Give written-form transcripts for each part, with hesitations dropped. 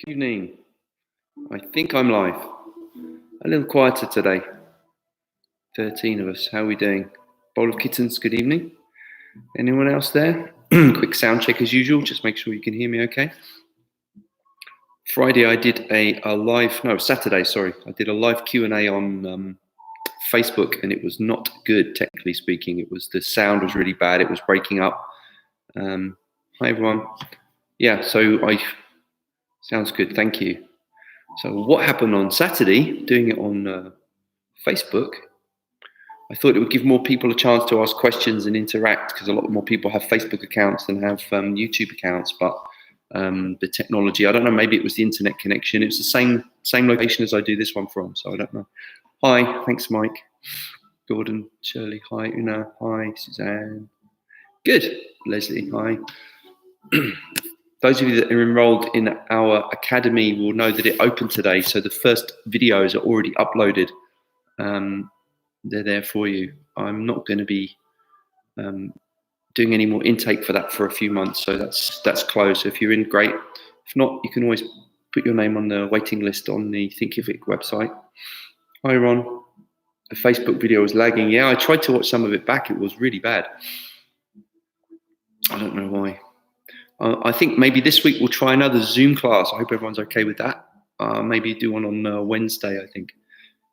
Good evening. I think I'm live. A little quieter today. 13 of us. How are we doing? Bowl of kittens, good evening. Anyone else there? Quick sound check as usual. Just make sure you can hear me okay. Friday I did Saturday, sorry. I did a live Q&A on Facebook and it was not good, technically speaking. The sound was really bad. It was breaking up. Hi everyone. Yeah, sounds good, thank you. So what happened on Saturday, doing it on Facebook, I thought it would give more people a chance to ask questions and interact because a lot more people have Facebook accounts than have YouTube accounts. But the technology, I don't know, maybe it was the internet connection. It's the same location as I do this one from, so I don't know. Hi, thanks Mike. Gordon, Shirley, hi. Una, hi. Suzanne. Good. Leslie, hi. Those of you that are enrolled in our academy will know that it opened today, so the first videos are already uploaded. They're there for you. I'm not going to be doing any more intake for that for a few months, so that's closed. So if you're in, great. If not, you can always put your name on the waiting list on the Thinkific website. Hi Ron. The Facebook video was lagging. Yeah, I tried to watch some of it back. It was really bad. I don't know why. I think maybe this week we'll try another Zoom class. I hope everyone's okay with that. Maybe do one on Wednesday, I think.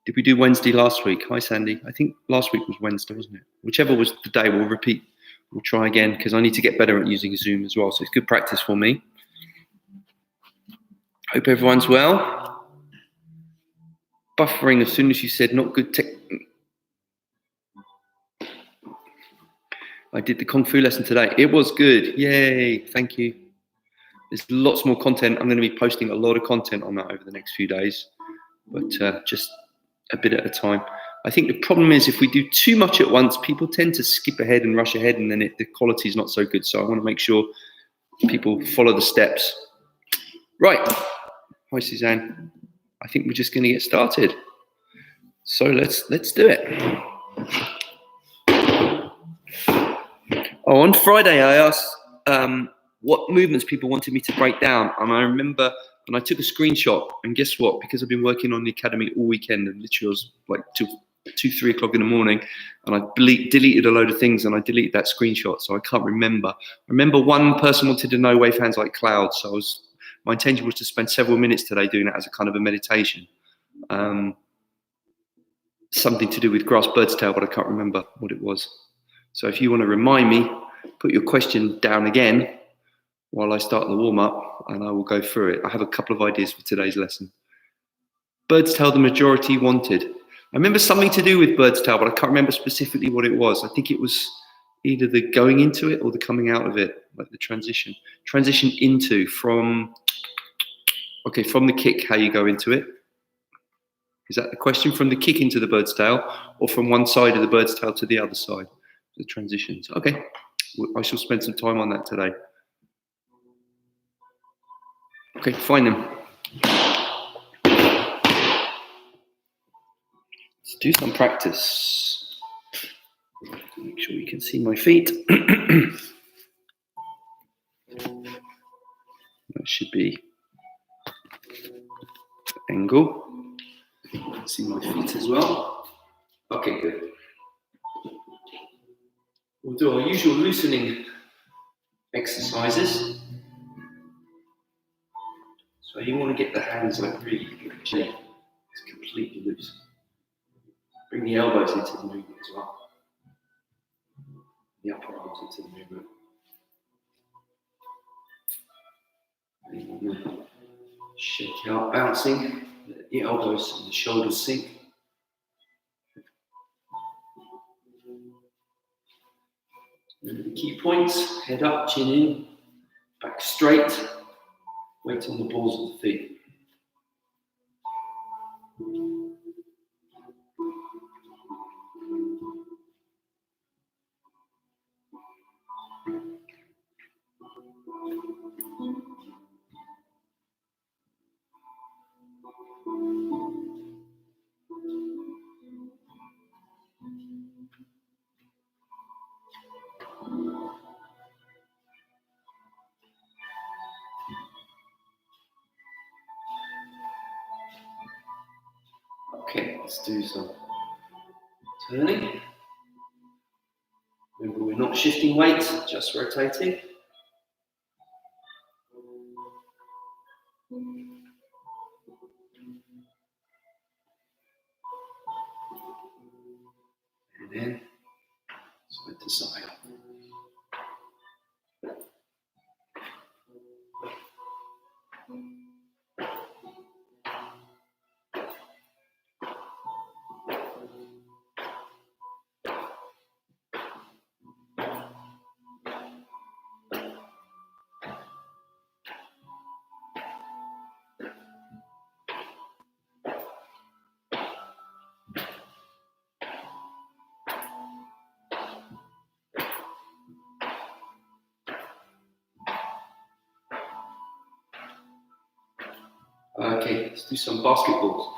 Did we do Wednesday last week? Hi, Sandy. I think last week was Wednesday, wasn't it? Whichever was the day, we'll repeat. We'll try again because I need to get better at using Zoom as well. So it's good practice for me. Hope everyone's well. Buffering as soon as you said not good tech. I did the Kung Fu lesson today. It was good. Yay. Thank you. There's lots more content. I'm going to be posting a lot of content on that over the next few days, but just a bit at a time. I think the problem is if we do too much at once, people tend to skip ahead and rush ahead, and then the quality is not so good. So I want to make sure people follow the steps. Right. Hi, Suzanne. I think we're just going to get started. So let's do it. Oh, on Friday I asked what movements people wanted me to break down, and I remember, and I took a screenshot, and guess what? Because I've been working on the academy all weekend, and literally it was like 2-3 o'clock in the morning, and I deleted a load of things, and I deleted that screenshot, so I can't remember. I remember one person wanted to know wave hands like clouds, so my intention was to spend several minutes today doing that as a kind of a meditation. Something to do with grass bird's tail, but I can't remember what it was. So if you want to remind me, put your question down again while I start the warm-up, and I will go through it. I have a couple of ideas for today's lesson. Bird's tail, the majority wanted. I remember something to do with bird's tail, but I can't remember specifically what it was. I think it was either the going into it or the coming out of it, like the transition. Transition into, from the kick, how you go into it. Is that the question? From the kick into the bird's tail, or from one side of the bird's tail to the other side? The transitions. Okay, I shall spend some time on that today. Okay, find them. Let's do some practice. Make sure you can see my feet. That should be the angle. You can see my feet as well. Okay, good. We'll do our usual loosening exercises. So you want to get the hands like really clean. It's completely loose. Bring the elbows into the movement as well. The upper arms into the movement. Shake out, bouncing. Let the elbows and the shoulders sink. And the key points: head up, chin in, back straight, weight on the balls of the feet. Let's do some turning. Remember, we're not shifting weight, just rotating. And then side to side. Okay, let's do some basketballs.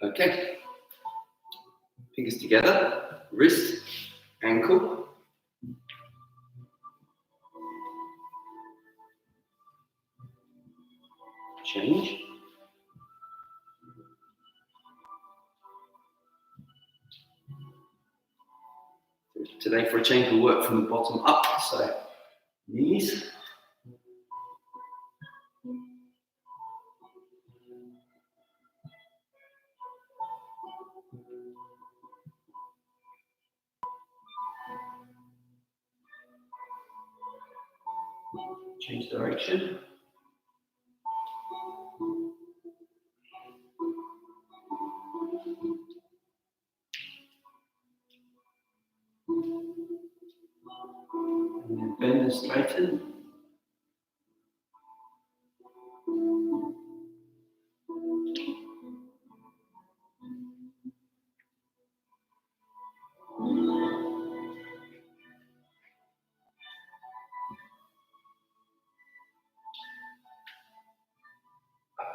Okay, fingers together, wrist, ankle. Change. Today for a change we'll work from the bottom up, so knees. Change direction. And then bend and straighten.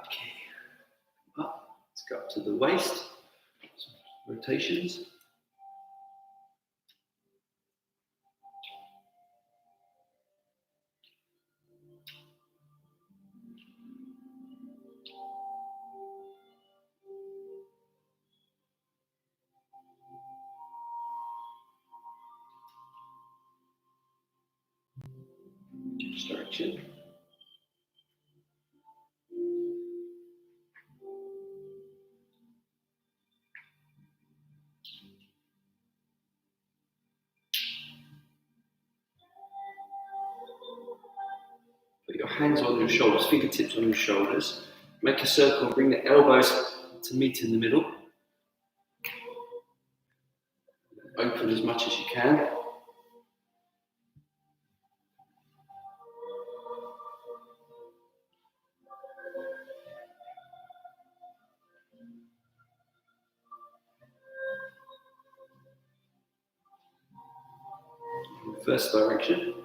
Okay, up. Let's go up to the waist. Some rotations. Change direction. Put your hands on your shoulders, fingertips on your shoulders. Make a circle, bring the elbows to meet in the middle. Open as much as you can. First direction.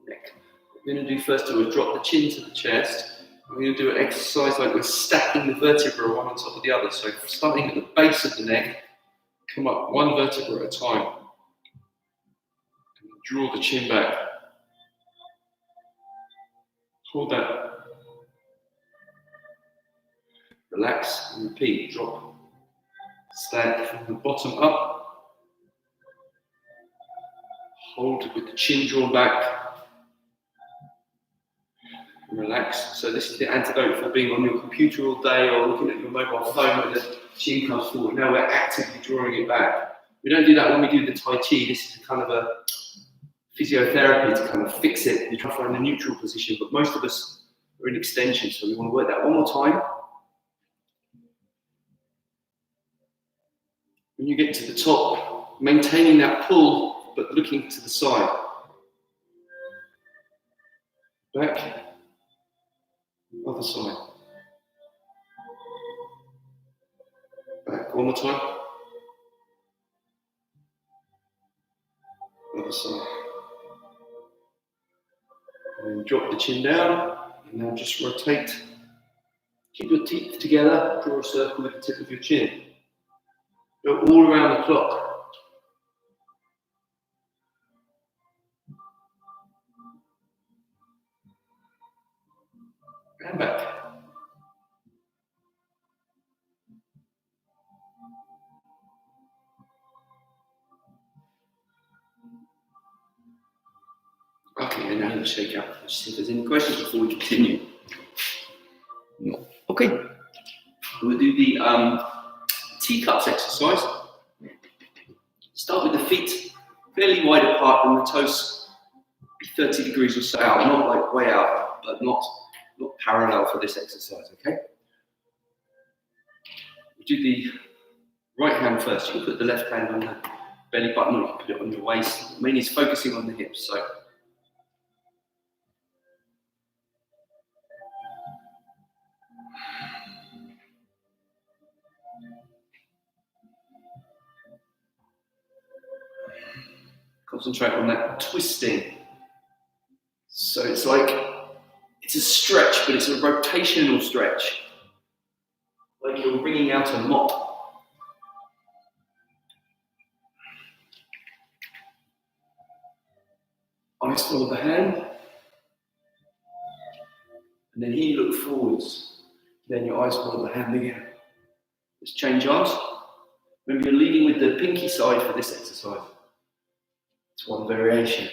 Neck. What we're going to do first is drop the chin to the chest. We're going to do an exercise like we're stacking the vertebrae one on top of the other. So starting at the base of the neck, come up one vertebra at a time. Draw the chin back. Hold that. Relax and repeat. Drop. Stack from the bottom up. Hold with the chin drawn back. And relax. So this is the antidote for being on your computer all day or looking at your mobile phone where the chin comes forward. Now we're actively drawing it back. We don't do that when we do the Tai Chi. This is kind of a physiotherapy to kind of fix it. You try to find a neutral position, but most of us are in extension, so we want to work that one more time. When you get to the top, maintaining that pull, but looking to the side. Back. Other side. Back. One more time. Other side. And then drop the chin down. And now just rotate. Keep your teeth together. Draw a circle with the tip of your chin. Go all around the clock. And back. Okay, and now let's shake out. Let's see if there's any questions before we continue. No. Okay. We'll do the teacups exercise. Start with the feet fairly wide apart and the toes be 30 degrees or so out, not like way out, but not parallel for this exercise, okay? We'll do the right hand first. You can put the left hand on the belly button or you can put it on your waist. Mainly it's focusing on the hips, so. Concentrate on that twisting. So it's like, it's a stretch, but it's a rotational stretch. Like you're wringing out a mop. Eyes follow the hand. And then here you look forwards. Then your eyes follow the hand again. Just change arms. Remember you're leading with the pinky side for this exercise. It's one variation.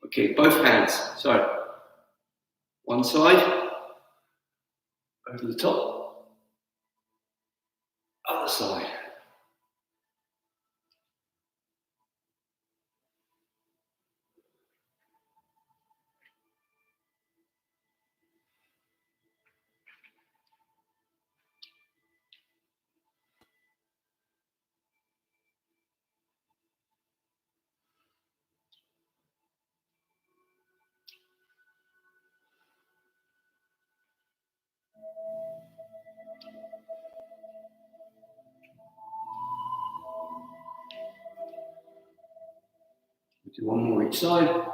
Okay, both hands. So, one side, over the top, other side. Do one more each side. Okay,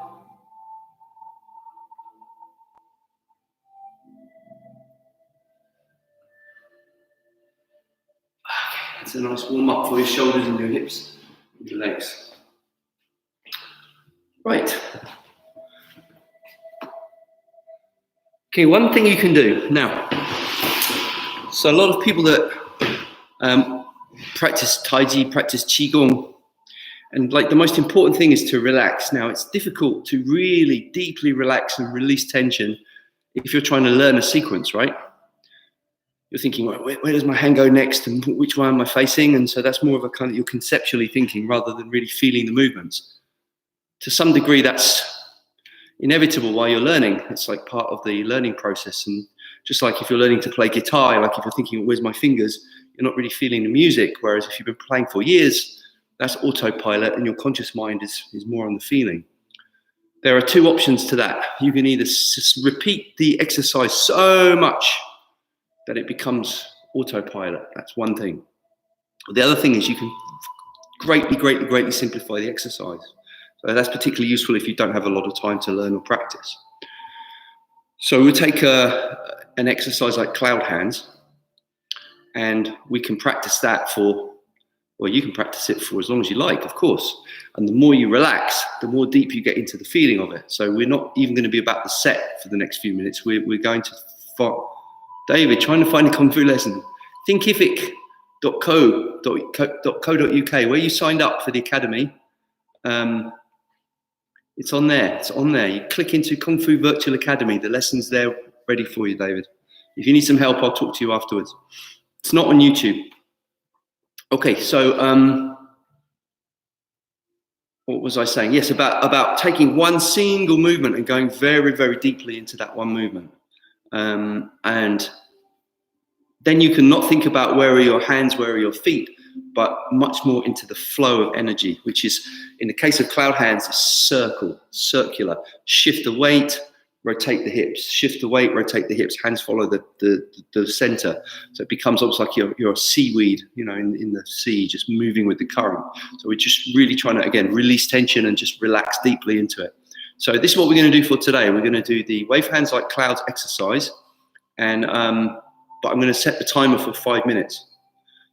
that's a nice warm up for your shoulders and your hips and your legs. Right. Okay, one thing you can do now. So a lot of people that practice Tai Chi, practice Qigong, and like the most important thing is to relax. Now it's difficult to really deeply relax and release tension if you're trying to learn a sequence, right? You're thinking, well, where does my hand go next and which one am I facing? And so that's more of a kind of, you're conceptually thinking rather than really feeling the movements. To some degree that's inevitable while you're learning. It's like part of the learning process. And just like if you're learning to play guitar, like if you're thinking, where's my fingers? You're not really feeling the music. Whereas if you've been playing for years, that's autopilot and your conscious mind is more on the feeling. There are two options to that. You can either repeat the exercise so much that it becomes autopilot. That's one thing. The other thing is you can greatly simplify the exercise. So that's particularly useful if you don't have a lot of time to learn or practice. So we'll take an exercise like cloud hands. And we can practice that you can practice it for as long as you like, of course. And the more you relax, the more deep you get into the feeling of it. So we're not even going to be about the set for the next few minutes. We're going to David, trying to find a Kung Fu lesson. Thinkific.co.uk, where you signed up for the academy. It's on there. It's on there. You click into Kung Fu Virtual Academy. The lesson's there ready for you, David. If you need some help, I'll talk to you afterwards. It's not on YouTube. Okay, so what was I saying? Yes, about taking one single movement and going very, very deeply into that one movement. And then you can not think about where are your hands, where are your feet, but much more into the flow of energy, which is, in the case of cloud hands, circular. Shift the weight, rotate the hips. Shift the weight, rotate the hips. Hands follow the center. So it becomes almost like you're a seaweed, in the sea, just moving with the current. So we're just really trying to, again, release tension and just relax deeply into it. So this is what we're going to do for today. We're going to do the wave hands like clouds exercise, and but I'm going to set the timer for 5 minutes.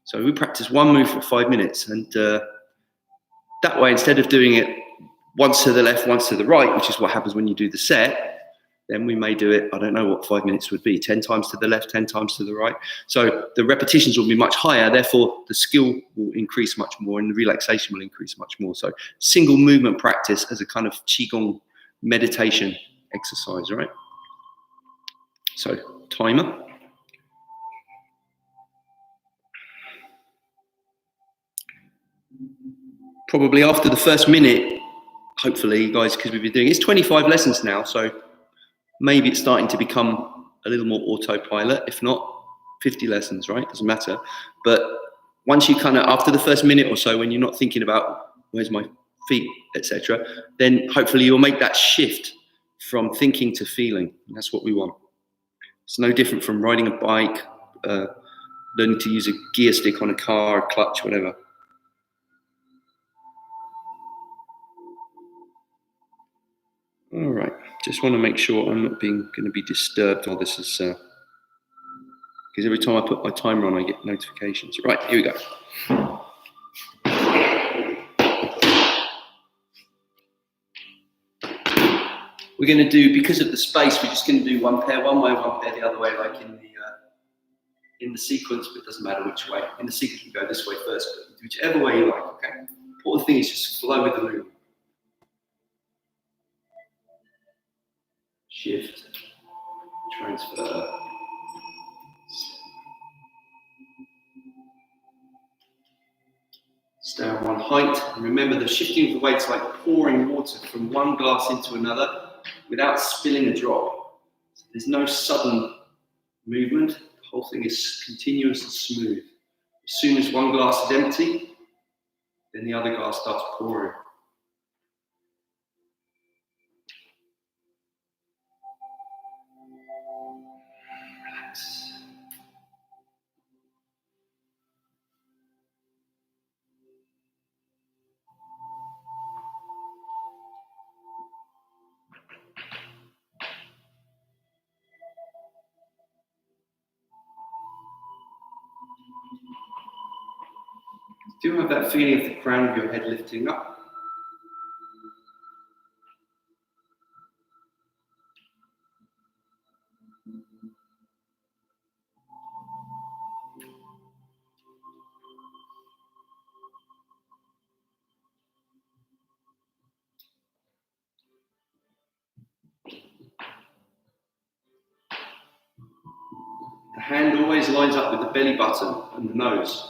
So we practice one move for 5 minutes, and that way, instead of doing it once to the left, once to the right, which is what happens when you do the set, then we may do it, I don't know what 5 minutes would be, 10 times to the left, 10 times to the right. So the repetitions will be much higher, therefore the skill will increase much more and the relaxation will increase much more. So single movement practice as a kind of Qigong meditation exercise, right? So timer. Probably after the first minute, hopefully, guys, because we've been doing it's 25 lessons now, so maybe it's starting to become a little more autopilot. If not, 50 lessons, right? Doesn't matter. But once you kind of, after the first minute or so, when you're not thinking about where's my feet, etc., then hopefully you'll make that shift from thinking to feeling. And that's what we want. It's no different from riding a bike, learning to use a gear stick on a car, a clutch, whatever. All right, just want to make sure I'm not going to be disturbed while this is, because every time I put my timer on, I get notifications. Right, here we go. We're going to do, because of the space, we're just going to do one pair one way, one pair the other way, like in the sequence, but it doesn't matter which way. In the sequence, we go this way first, but whichever way you like, okay? Important thing is just flow with the movement. Shift, transfer. Stay on one height. And remember, the shifting of the weight's like pouring water from one glass into another without spilling a drop. So there's no sudden movement. The whole thing is continuous and smooth. As soon as one glass is empty, then the other glass starts pouring. Relax. Do you have that feeling of the crown of your head lifting up? The hand always lines up with the belly button and the nose.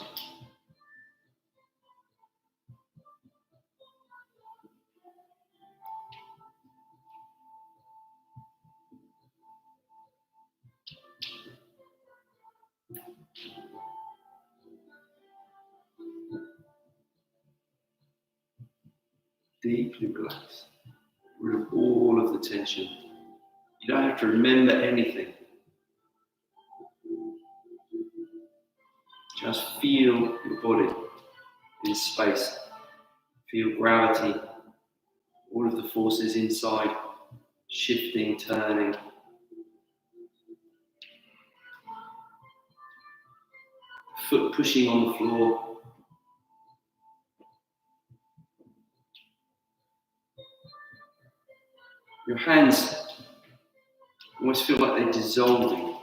Deeply relax. Remove all of the tension. You don't have to remember anything. Just feel your body in space. Feel gravity, all of the forces inside, shifting, turning. foot pushing on the floor. Your hands almost feel like they're dissolving. You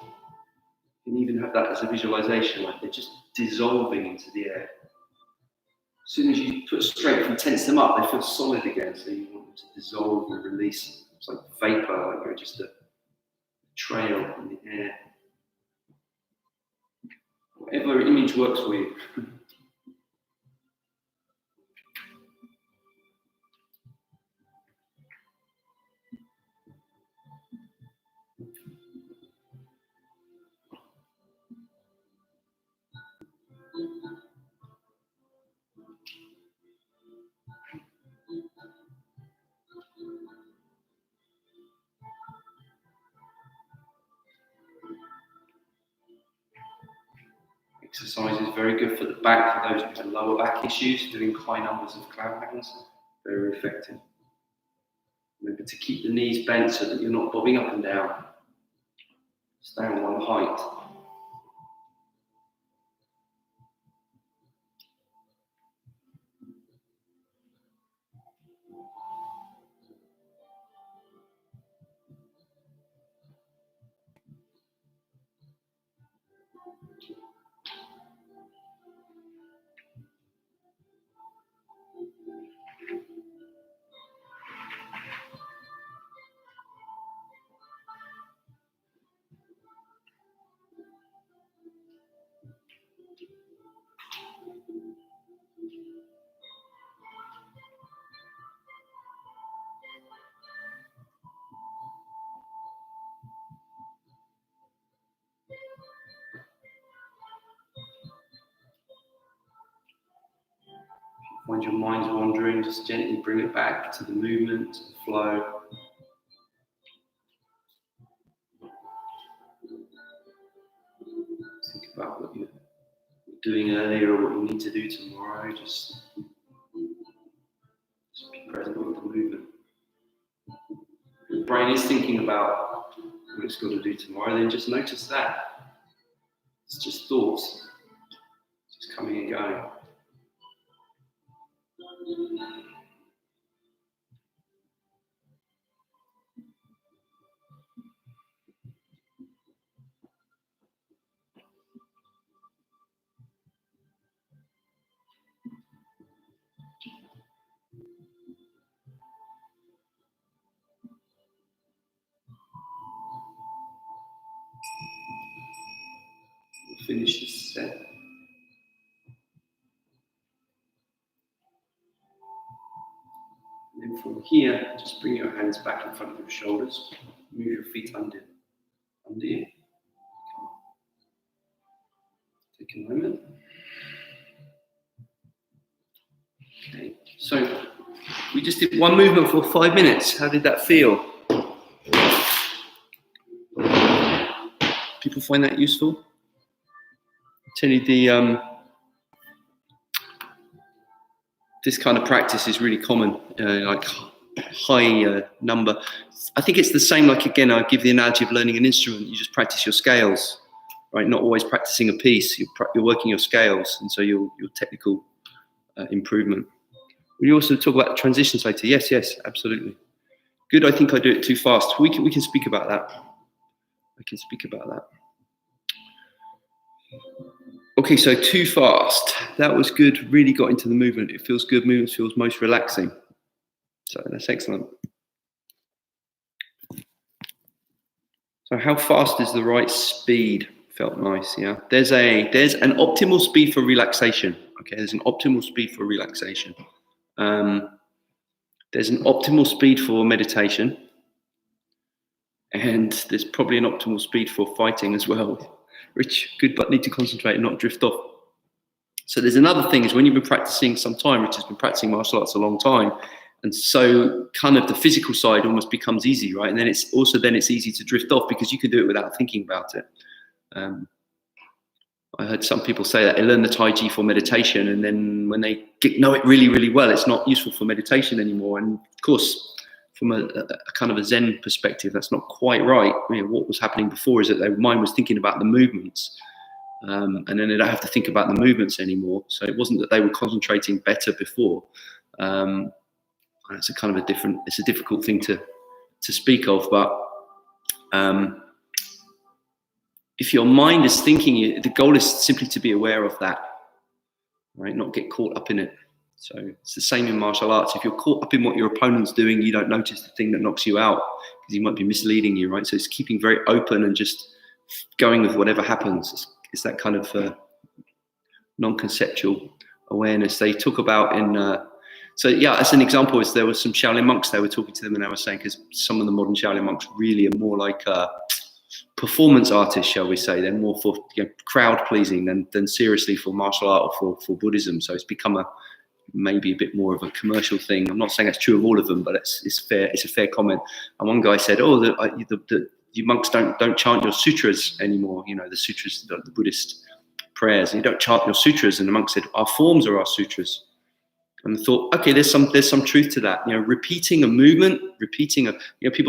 can even have that as a visualization, like they're just dissolving into the air. As soon as you put strength and tense them up, they feel solid again, so you want them to dissolve and release. It's like vapor, like you're just a trail in the air. Whatever image works for you. Exercise is very good for the back, for those who have lower back issues, doing high numbers of cloud hangs, very effective. Remember to keep the knees bent so that you're not bobbing up and down. Stay on one height. Find your mind's wandering, just gently bring it back to the movement, to the flow. Think about what you're doing earlier or what you need to do tomorrow. Just be present with the movement. If your brain is thinking about what it's got to do tomorrow, then just notice that. It's just thoughts, just coming and going. We'll finish this set. And then from here, just bring your hands back in front of your shoulders. Move your feet under you. Take a moment. Okay, so we just did one movement for 5 minutes. How did that feel? People find that useful? I tell you, this kind of practice is really common, like high number. I think it's the same, like again, I give the analogy of learning an instrument. You just practice your scales, right? Not always practicing a piece. You're working your scales, and so your technical improvement. We also talk about transitions later. Yes, absolutely. Good. I think I do it too fast. We can speak about that. I can speak about that. Okay, so too fast. That was good. Really got into the movement. It feels good. Movement feels most relaxing. So that's excellent. So how fast is the right speed? Felt nice, yeah. There's an optimal speed for relaxation. Okay, there's an optimal speed for relaxation. There's an optimal speed for meditation. And there's probably an optimal speed for fighting as well. Rich, good, but need to concentrate and not drift off. So there's another thing is when you've been practicing some time, Rich has been practicing martial arts a long time. And so kind of the physical side almost becomes easy, right? And then it's easy to drift off because you can do it without thinking about it. I heard some people say that they learn the Tai Chi for meditation, and then when they know it really, really well, it's not useful for meditation anymore. And of course, from a kind of a Zen perspective, that's not quite right. You know, what was happening before is that their mind was thinking about the movements. And then they don't have to think about the movements anymore. So it wasn't that they were concentrating better before. It's a kind of it's a difficult thing to speak of, but if your mind is thinking, the goal is simply to be aware of that, right? Not get caught up in it. So it's the same in martial arts. If you're caught up in what your opponent's doing, you don't notice the thing that knocks you out because he might be misleading you, right? So it's keeping very open and just going with whatever happens. It's that kind of non-conceptual awareness. They talk about so yeah, as an example, there were some Shaolin monks, they were talking to them and they were saying, because some of the modern Shaolin monks really are more like performance artists, shall we say. They're more for crowd pleasing than seriously for martial art or for Buddhism. So it's become maybe a bit more of a commercial thing. I'm not saying that's true of all of them, but it's fair. It's a fair comment. And one guy said, "Oh, you monks don't chant your sutras anymore. You know, the sutras, the Buddhist prayers. You don't chant your sutras." And the monk said, "Our forms are our sutras." And I thought, okay, there's some truth to that. You know, repeating a movement,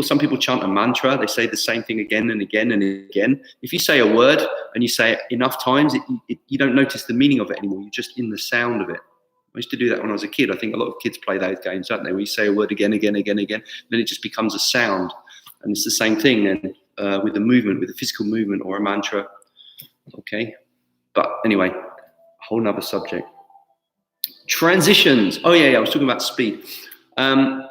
some people chant a mantra. They say the same thing again and again and again. If you say a word and you say it enough times, you don't notice the meaning of it anymore. You're just in the sound of it. I used to do that when I was a kid. I think a lot of kids play those games, don't they? Where you say a word again, again, again, again, then it just becomes a sound. And it's the same thing then with the movement, with the physical movement or a mantra. Okay. But anyway, a whole nother subject. Transitions. Oh yeah, I was talking about speed. When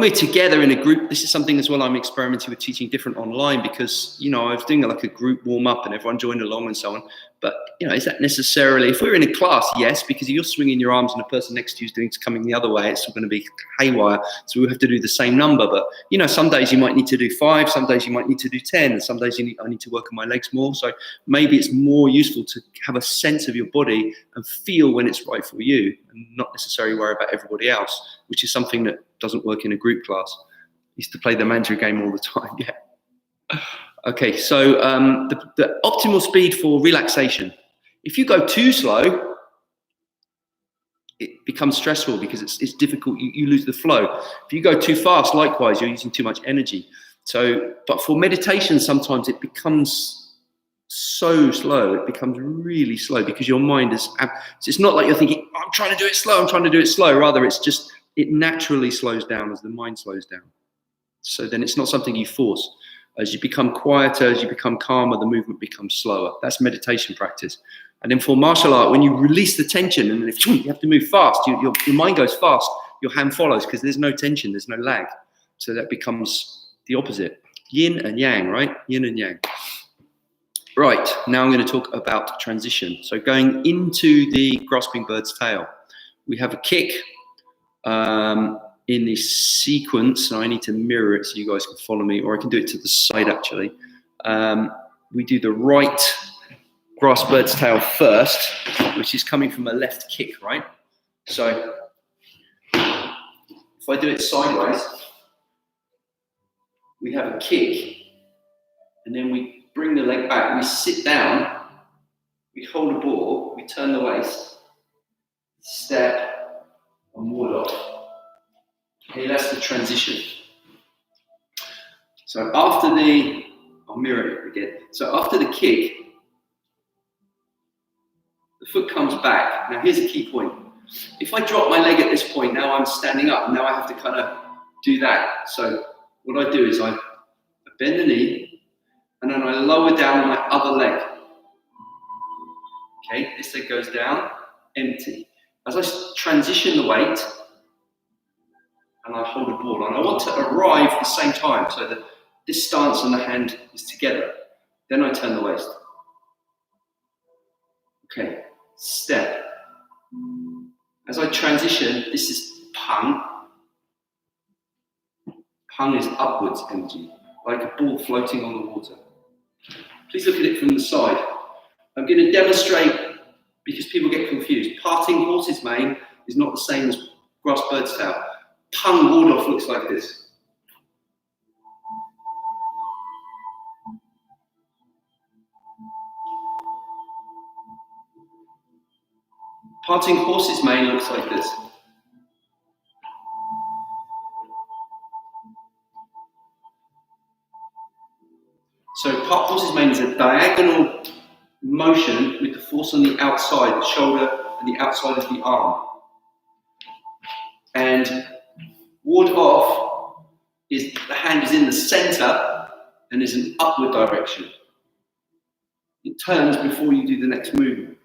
we're together in a group, this is something as well I'm experimenting with teaching different online, because, you know, I was doing like a group warm up and everyone joined along and so on. But, you know, is that necessarily, if we're in a class, yes, because if you're swinging your arms and the person next to you is coming the other way, it's going to be haywire. So we have to do the same number. But, you know, some days you might need to do 5, some days you might need to do 10, and some days I need to work on my legs more. So maybe it's more useful to have a sense of your body and feel when it's right for you and not necessarily worry about everybody else, which is something that doesn't work in a group class. I used to play the manager game all the time, yeah. Okay, so the optimal speed for relaxation. If you go too slow, it becomes stressful because it's difficult. You lose the flow. If you go too fast, likewise, you're using too much energy. So, but for meditation, sometimes it becomes so slow. It becomes really slow because your mind is. So it's not like you're thinking, oh, I'm trying to do it slow. I'm trying to do it slow. Rather, it's just it naturally slows down as the mind slows down. So then it's not something you force. As you become quieter, as you become calmer, the movement becomes slower. That's meditation practice. And then for martial art, when you release the tension and if you have to move fast, your mind goes fast, your hand follows because there's no tension, there's no lag. So that becomes the opposite. Yin and yang, right? Yin and yang. Right, now I'm going to talk about transition. So going into the grasping bird's tail, we have a kick in this sequence, and I need to mirror it so you guys can follow me, or I can do it to the side actually. We do the right grasp bird's tail first, which is coming from a left kick, right? So if I do it sideways, we have a kick, and then we bring the leg back, we sit down, we hold a ball, we turn the waist, step, and ward off. Okay, that's the transition. So after I'll mirror it again. So after the kick, the foot comes back. Now here's a key point. If I drop my leg at this point, now I'm standing up. Now I have to kind of do that. So what I do is I bend the knee, and then I lower down on my other leg. Okay, this leg goes down, empty. As I transition the weight, and I hold the ball, and I want to arrive at the same time so that this stance and the hand is together. Then I turn the waist. Okay, step. As I transition, this is pang. Pang is upwards energy, like a ball floating on the water. Please look at it from the side. I'm going to demonstrate, because people get confused. Parting horse's mane is not the same as grasp bird's tail. Pang ward off looks like this. Parting horse's mane looks like this. So part horse's mane is a diagonal motion with the force on the outside, the shoulder and the outside of the arm. And ward off is the hand is in the center and is an upward direction. It turns before you do the next movement.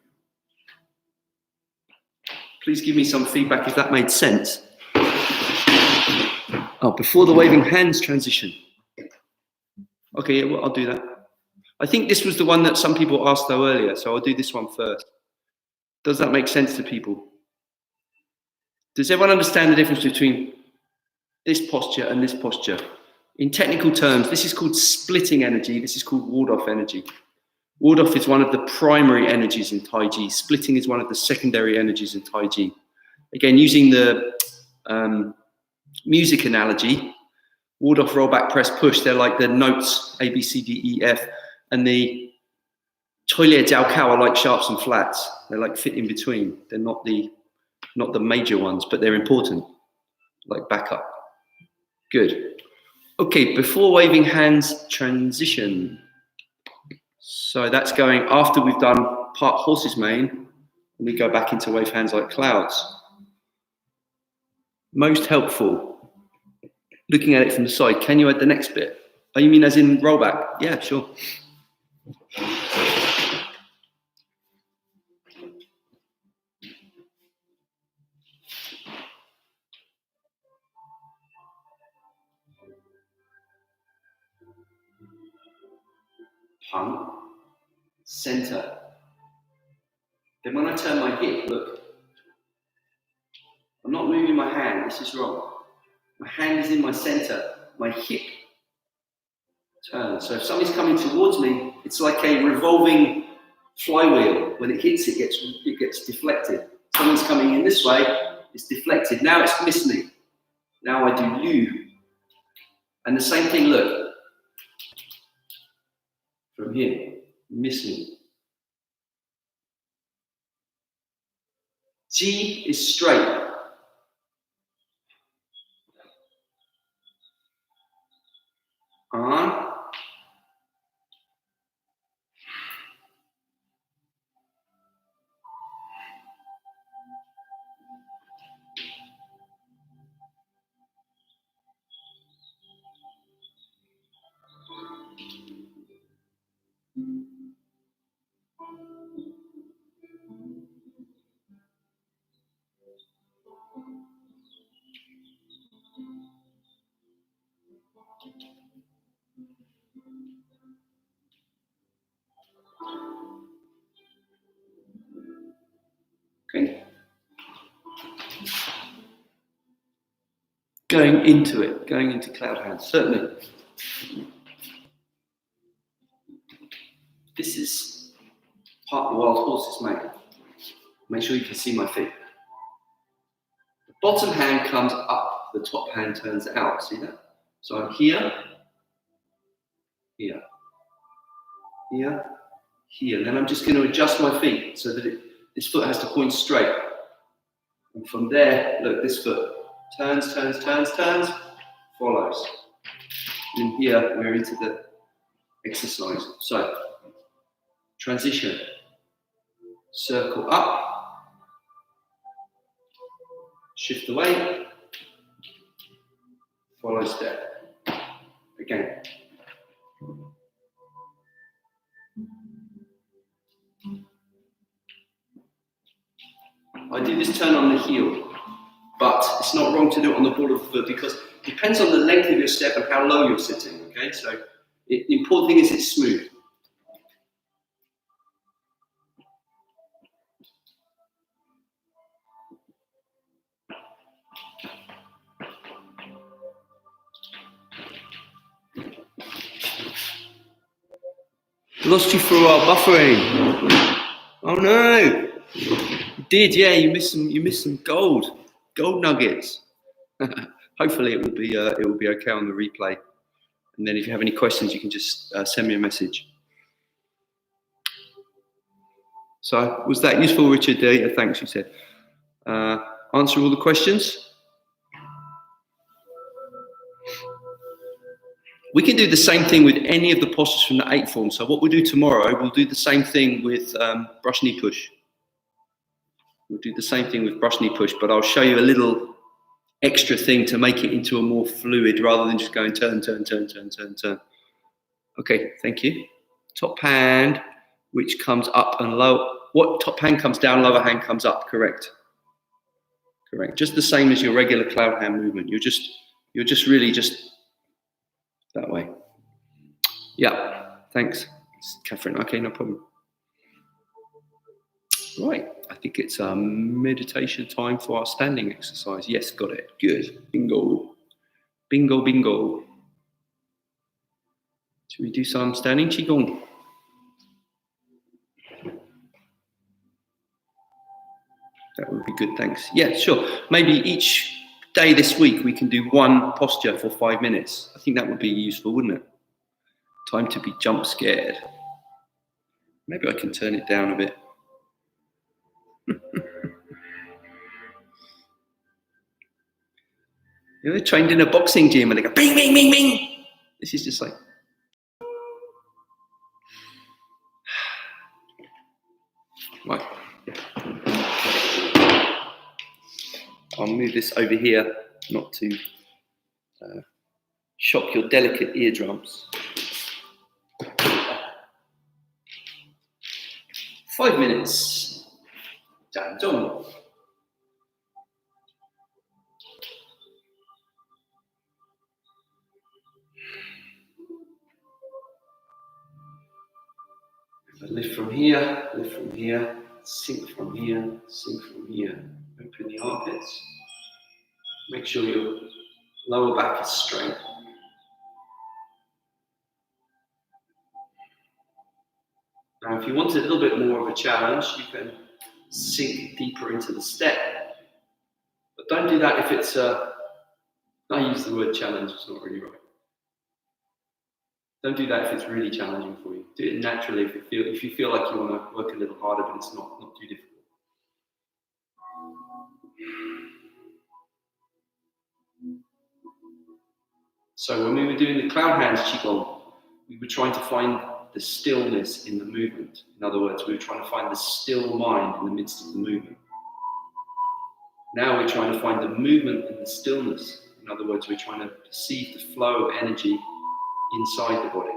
Please give me some feedback if that made sense. Oh, before the waving hands transition. Okay, yeah, well, I'll do that. I think this was the one that some people asked though earlier, so I'll do this one first. Does that make sense to people? Does everyone understand the difference between this posture and this posture? In technical terms, this is called splitting energy. This is called ward-off energy. Ward-off is one of the primary energies in Tai Chi. Splitting is one of the secondary energies in Tai Chi. Again, using the music analogy, ward-off, roll back, press, push, they're like the notes, A, B, C, D, E, F, and the Choilia Jiao Kao are like sharps and flats. They're like fit in between. They're not the major ones, but they're important, like backup. Good. Okay, before waving hands transition. So that's going after we've done part horse's mane, and we go back into wave hands like clouds. Most helpful, looking at it from the side, can you add the next bit? Oh, you mean as in rollback? Yeah, sure. Pump, center. Then when I turn my hip, look, I'm not moving my hand, this is wrong. My hand is in my center, my hip turns. So if somebody's coming towards me, it's like a revolving flywheel. When it hits, it gets deflected. Someone's coming in this way, it's deflected. Now it's miss me. Now I do you. And the same thing, look. From here, miss me. G is straight. On. Okay. Going into it, going into cloud hands, certainly. This is part the wild horse's mane. Make sure you can see my feet. The bottom hand comes up, the top hand turns out, see that? So I'm here, here, here, here. Then I'm just going to adjust my feet so that this foot has to point straight. And from there, look, this foot turns, turns, turns, turns, follows. And here we're into the exercise. So, transition. Circle up, shift away, follow step. Again. I do this turn on the heel, but it's not wrong to do it on the ball of the foot because it depends on the length of your step and how low you're sitting, okay? So the important thing is it's smooth. Lost you for a while, buffering. Oh no! You did, yeah. You missed some gold nuggets. Hopefully, it will be okay on the replay. And then, if you have any questions, you can just send me a message. So, was that useful, Richard? Yeah, thanks. You said answer all the questions. We can do the same thing with any of the postures from the 8 form. So what we'll do tomorrow, we'll do the same thing with brush knee push. We'll do the same thing with brush knee push, but I'll show you a little extra thing to make it into a more fluid rather than just going turn, turn, turn, turn, turn, turn. Okay, thank you. Top hand, which comes up and low. What top hand comes down, lower hand comes up, correct? Correct. Just the same as your regular cloud hand movement. You're just really just that way. Yeah, thanks, Catherine. Okay, no problem. Right, I think it's meditation time for our standing exercise. Yes, got it. Good. Bingo. Bingo, bingo. Should we do some standing Qigong? That would be good, thanks. Yeah, sure. Maybe each day this week we can do one posture for 5 minutes. I think that would be useful, wouldn't it? Time to be jump scared. Maybe I can turn it down a bit. You're trained in a boxing gym and they go bing, bing, bing, bing. This is just like. Right. I'll move this over here, not to shock your delicate eardrums. 5 minutes. 站正. Lift from here, lift from here, sink from here, sink from here. Open the armpits. Make sure your lower back is straight. Now, if you want a little bit more of a challenge, you can sink deeper into the step. But don't do that if it's I use the word challenge, it's not really right. Don't do that if it's really challenging for you. Do it naturally if you feel like you want to work a little harder, but it's not too difficult. So when we were doing the cloud hands Qigong, we were trying to find the stillness in the movement. In other words, we were trying to find the still mind in the midst of the movement. Now we're trying to find the movement in the stillness. In other words, we're trying to perceive the flow of energy inside the body.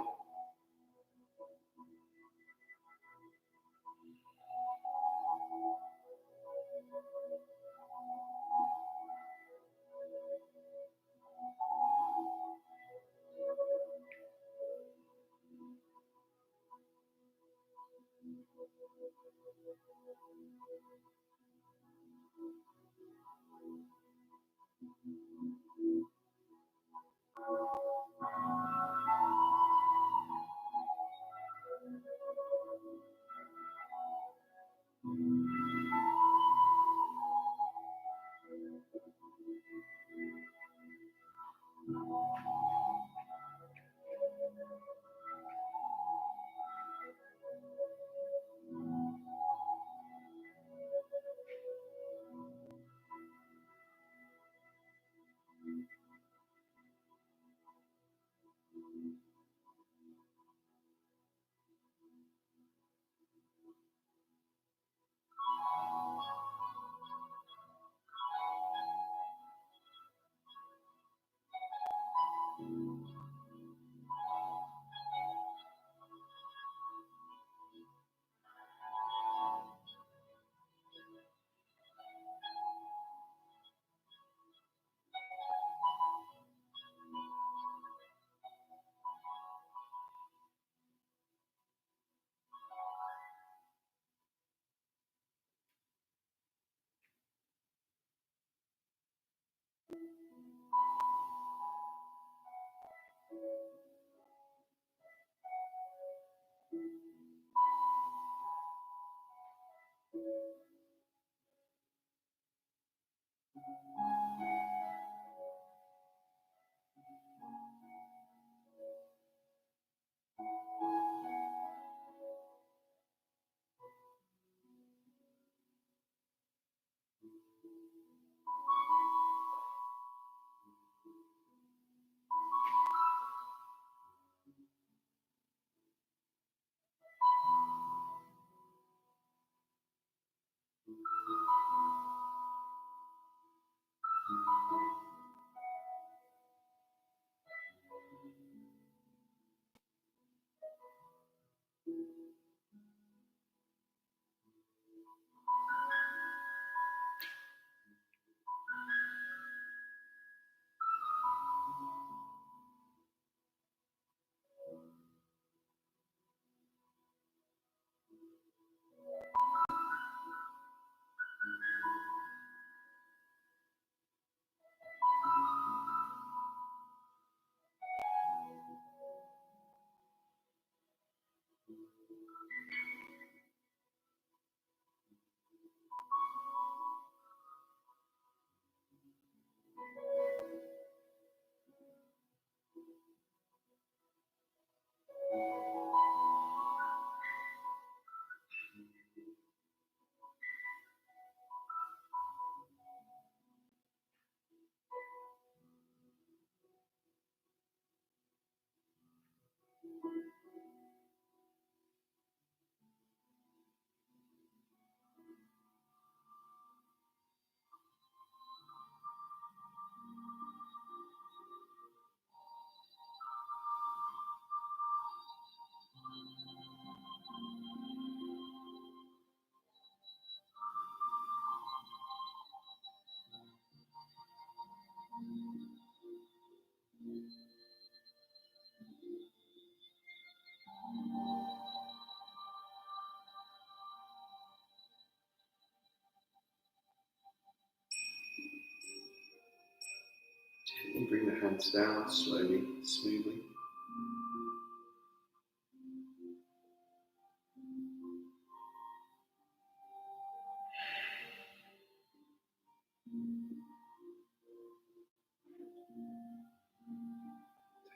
Gently bring the hands down, slowly, smoothly.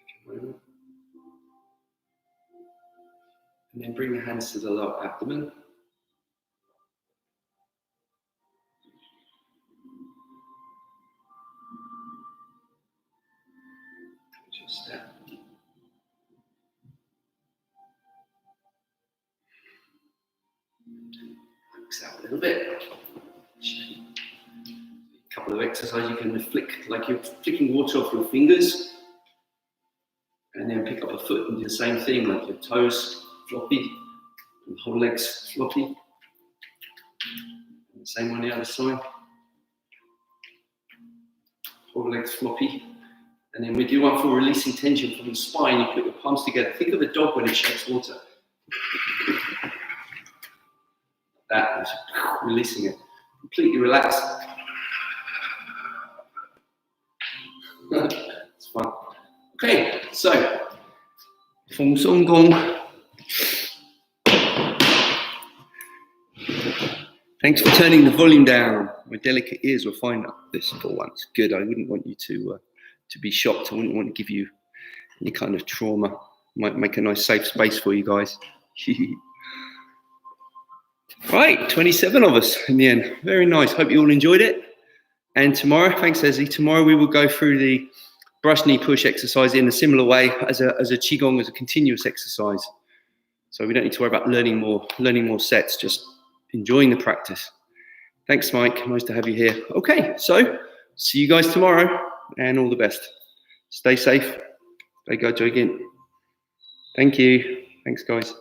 Take a moment. And then bring the hands to the lower abdomen. Just down. Relax out a little bit. A couple of exercises you can flick, like you're flicking water off your fingers. And then pick up a foot and do the same thing, like your toes floppy, and the whole legs floppy. And the same on the other side. Whole legs floppy. And then we do one for releasing tension from the spine. You put your palms together. Think of a dog when it shakes water. That is releasing it. Completely relaxed. It's fun. Okay, so Feng Song Gong. Thanks for turning the volume down. My delicate ears will find this for once. Good. I wouldn't want you to be shocked. I wouldn't want to give you any kind of trauma. Might make a nice safe space for you guys. Right, 27 of us in the end. Very nice. Hope you all enjoyed it. And tomorrow, thanks Leslie, tomorrow we will go through the brush knee push exercise in a similar way as a Qigong, as a continuous exercise. So we don't need to worry about learning more sets, just enjoying the practice. Thanks, Mike. Nice to have you here. Okay, so see you guys tomorrow and all the best. Stay safe. Stay go jogging. Thank you. Thanks, guys.